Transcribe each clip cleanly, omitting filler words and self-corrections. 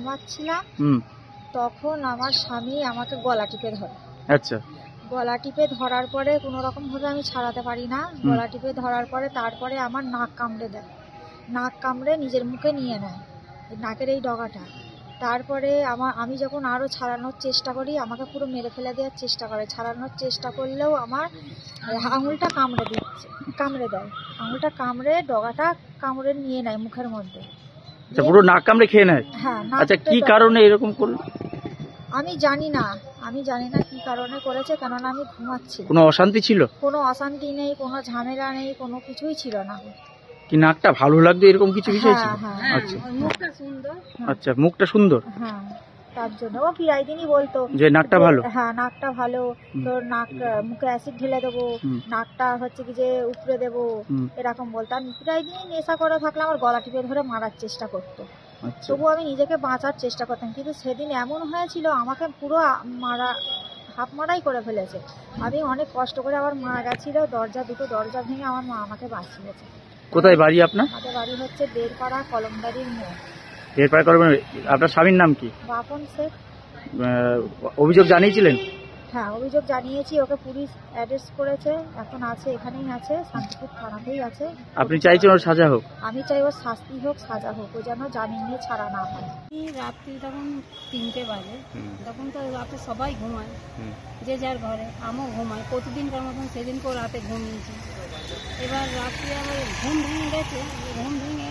ঘুমাচ্ছিলাম, তখন আমার স্বামী আমাকে গলা টিপে ধরে। আচ্ছা। গলা টিপে ধরার পরে কোনো রকম ভাবে আমি ছাড়াতে পারি না। গলা টিপে ধরার পরে তারপরে আমার নাক কামড়ে দেয়, নাক কামড়ে নিজের মুখে নিয়ে নেয়, নাকের এই ডগাটা। তারপরে আমি যখন আরও ছাড়ানোর চেষ্টা করি, আমাকে পুরো মেরে ফেলে দেওয়ার চেষ্টা করে। ছাড়ানোর চেষ্টা করলেও আমার আঙুলটা কামড়ে দেয়, আঙুলটা কামড়ে ডগাটা কামড়ে নিয়ে নেয় মুখের মধ্যে। পুরো নাক কামড়ে খেয়ে নেয়? হ্যাঁ। আচ্ছা, কি কারণে এরকম করলো? আমি জানি না কি কারণে করেছে, কেননা আমি ঘুমাচ্ছি। কোনো অশান্তি ছিল? কোনো অশান্তি নেই, কোনো ঝামেলা নেই, কোনো কিছুই ছিল না। কি নাকটা ভালো লাগতো এরকম কিছু বিষয় ছিল? আচ্ছা, মুখটা সুন্দর। আচ্ছা, মুখটা সুন্দর। হ্যাঁ, তার জন্য ও প্রায় দিনই বলতো যে নাকটা ভালো। হ্যাঁ, নাকটা ভালো, তোর নাক মুখে অ্যাসিড ঢেলে দেবো, নাকটা হচ্ছে কি যে উপড়ে দেবো, এরকম বলতো। আমি প্রায় দিনই নেশা করে থাকলে আমার গলা টিপে ধরে মারার চেষ্টা করতো। তবু আমি নিজেকে বাঁচার চেষ্টা করতাম, কিন্তু সেদিন এমন হয়েছিল আমাকে পুরো হাফ মারাই করে ফেলেছে। আমি অনেক কষ্ট করে আবার মারা গেছিল, দুটো দরজা ভেঙে আমার মা আমাকে বাঁচিয়েছে। কোথায় বাড়ি আপনার? আমাদের বাড়ি হচ্ছে বেরপাড়া, কলমদারির মোড়। বেরপাড়া করবেন। আপনার স্বামীর নাম কি? বাপন শেখ। অভিযোগ জানিয়েছিলেন? হ্যাঁ, অভিযোগ জানিয়েছি, ওকে পুলিশ অ্যারেস্ট করেছে, এখন আছে, এখানেই আছে, শান্তিপুর থানাতেই আছে। আপনি চাইছেন ওর সাজা হোক? আমি চাই ওর শাস্তি হোক, সাজা হোক, ও যেন জামিন নিয়ে ছাড়া না হয়। রাত্রি তখন 3টে বাজে, তখন তো রাতে সবাই ঘুমায়, যে যার ঘরে, আমিও ঘুমাই প্রতিদিনকার মতন। সেদিনকেও রাতে ঘুমিয়েছি। এবার রাত্রি আবার ঘুম ভেঙে গেছে, ঘুম ভেঙে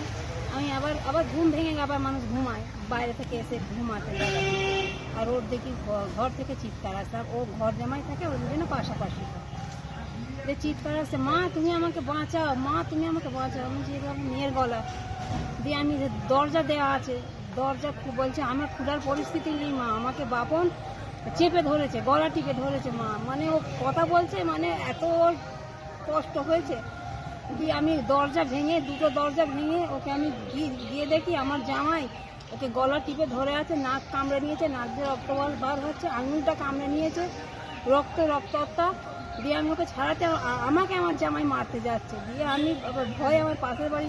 আমি আবার ঘুম ভেঙে আবার মানুষ ঘুমায়, বাইরে থেকে এসে ঘুমাতে লাগে। আর ওর দেখি ঘর থেকে চিৎকার আসে, আর ও ঘর জামাই থাকে, ওর জন্য পাশাপাশি যে চিৎকার আসে, মা তুমি আমাকে বাঁচাও, মা তুমি আমাকে বাঁচাও। আমি যেভাবে মেয়ের গলা দিয়ে, আমি দরজা দেওয়া আছে, দরজা বলছে আমার খোলার পরিস্থিতি নেই মা, আমাকে বাপন চেপে ধরেছে, গলা টিপে ধরেছে মা। মানে ও কথা বলছে, মানে এত কষ্ট হয়েছে। দিয়ে আমি দুটো দরজা ভেঙে ওকে আমি গিয়ে দেখি আমার জামাই ওকে গলা টিপে ধরে আছে, নাক কামড়ে নিয়েছে, নাক দিয়ে রক্ত বার হচ্ছে, আঙুলটা কামড়ে নিয়েছে, রক্তটা দিয়ে আমি ওকে ছাড়াতে, আমাকে আমার জামাই মারতে যাচ্ছে। দিয়ে আমি ভয়ে আমার পাশের বাড়ি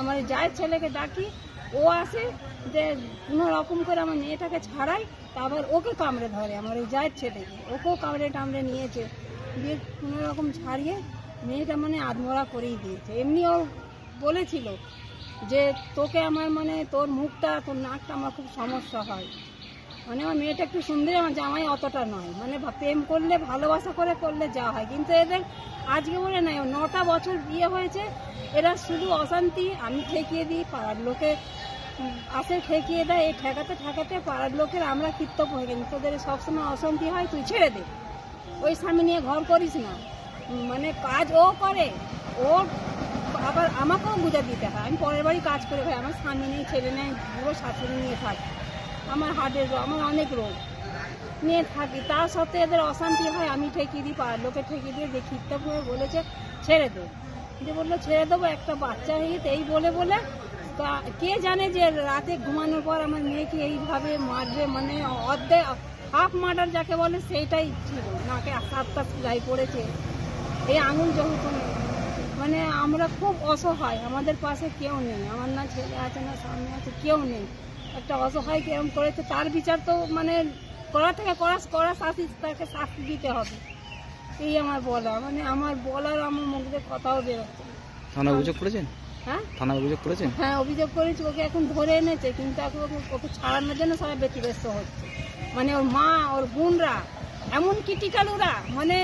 আমার জায়ের ছেলেকে ডাকি, ও আসে, যে কোনো রকম করে আমার মেয়েটাকে ছাড়াই, তারপর ওকে কামড়ে ধরে, আমার এই জায়ের ছেলেকে, ওকেও কামড়ে নিয়েছে। দিয়ে কোনো রকম ছাড়িয়ে মেয়েটা মানে আধমরা করেই দিয়েছে। এমনি ও বলেছিল যে তোকে আমার মানে তোর মুখটা, তোর নাকটা আমার খুব সমস্যা হয়, মানে আমার মেয়েটা একটু সুন্দর, আমার জামাই অতটা নয়, মানে প্রেম করলে ভালোবাসা করলে যা হয়। কিন্তু এদের আজকে বলে নাই, 9টা বছর বিয়ে হয়েছে, এরা শুধু অশান্তি। আমি ঠেকিয়ে দিই, পাড়ার লোকে আসে ঠেকিয়ে দেয়, এই ঠেকাতে পাড়ার লোকের আমরা কৃতজ্ঞ হয়ে গেছি। তোদের সবসময় অশান্তি হয়, তুই ছেড়ে দে, ওই স্বামী নিয়ে ঘর করিস না। মানে কাজ ও করে, ও আবার আমাকেও বুঝা দিতে হয়। আমি পরের বাড়ি কাজ করে খাই, আমার স্বামী নেই, ছেলে নেই, পুরো শাশুড়ি নিয়ে থাকি, আমার হার্টের রোগ, আমার অনেক রোগ নিয়ে থাকি। তার সত্ত্বেও এদের অশান্তি হয়, আমি ঠেকিয়ে দিই, পাড়ার লোকে ঠেকিয়ে দিয়ে যে কীর্তন হয়ে বলেছে ছেড়ে দে, যে বললো ছেড়ে দেবো, একটা বাচ্চা হয়ে গেছে, এই বলে কে জানে যে রাতে ঘুমানোর পর আমার মেয়েকে এইভাবে মারবে। মানে অর্ধেক হাফ মার্ডার যাকে বলে সেইটাই ছিল, নাকে 7টা সেলাই পড়েছে, এই আঙুল যখন। মানে আমরা খুব অসহায়, আমাদের পাশে কেউ নেই, আমার না ছেলে আছে না স্বামী আছে, কেউ নেই। একটা অসহায় কেরম করেছে, তার বিচার তো মানে করা থেকে করা শাস্তি, তাকে শাস্তি দিতে হবে, এই আমার বলা। মানে আমার বলার আমার মুখ দিয়ে কথাও বেরোচ্ছে। থানা অভিযোগ করেছেন? হ্যাঁ, থানা অভিযোগ করেছেন? হ্যাঁ, অভিযোগ করেছি, ওকে এখন ধরে এনেছে, কিন্তু এখন ওকে ছাড়ানোর জন্য সবাই ব্যতিব্যস্ত হচ্ছে। মানে ওর মা, ওর বোনরা এমন ক্রিটিক্যাল, ওরা মানে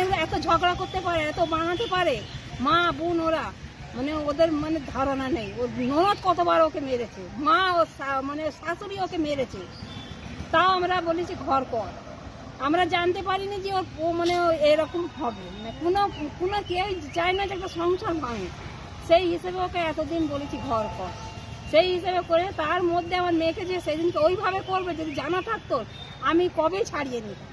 ওরা এত ঝগড়া করতে পারে, এত বানাতে পারে, মা বোন ওরা, মানে ওদের মানে ধারণা নেই। ওর ননদ কতবার ওকে মেরেছে, মা ও মানে শাশুড়ি ওকে মেরেছে, তাও আমরা বলেছি ঘর কর। আমরা জানতে পারিনি যে ও মানে এরকম হবে, মানে কোনো কেউ চায় না যে একটা সংসার ভাঙে, সেই হিসেবে ওকে এতদিন বলেছি ঘর কর, সেই হিসেবে করে। তার মধ্যে আমার মেয়েকে যে সেদিনকে ওইভাবে করবে, যদি জানা থাকতো আমি কবেই ছাড়িয়ে নিতাম।